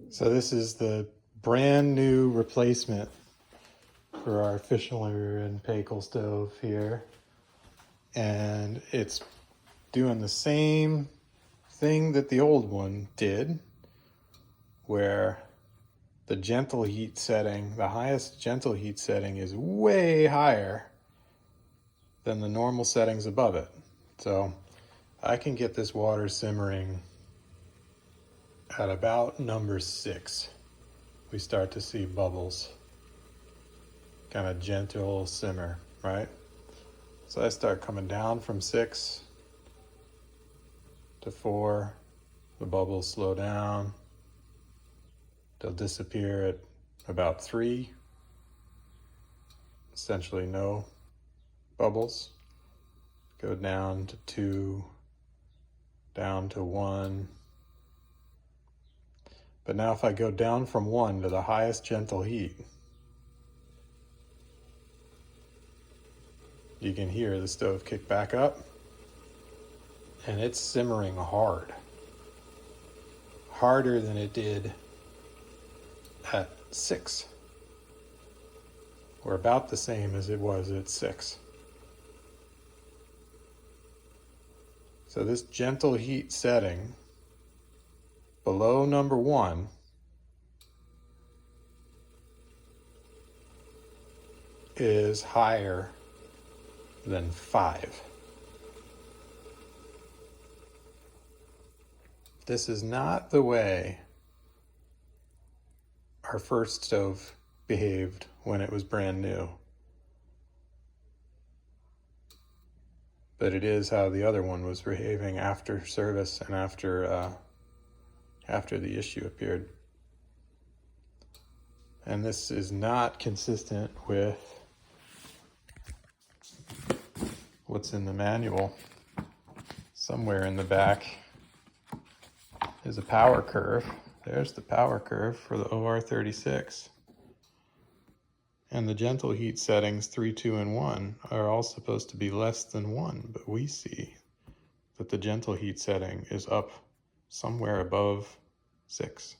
So this is the brand new replacement for our Fisher and Paykel stove here. And it's doing the same thing that the old one did, where the gentle heat setting, the highest gentle heat setting is way higher than the normal settings above it. So I can get this water simmering at about number 6. We start to see bubbles, kind of gentle simmer, right? So I start coming down from 6 to 4, the bubbles slow down, they'll disappear at about 3, essentially no bubbles, go down to 2, down to 1. But now if I go down from 1 to the highest gentle heat, you can hear the stove kick back up, and it's simmering hard. Harder than it did at 6. Or about the same as it was at 6. So this gentle heat setting below number 1 is higher than 5. This is not the way our first stove behaved when it was brand new. But it is how the other one was behaving after service and after the issue appeared. And this is not consistent with what's in the manual. Somewhere in the back is a power curve. There's the power curve for the OR36. And the gentle heat settings 3, 2, and 1 are all supposed to be less than 1, but we see that the gentle heat setting is up somewhere above 6.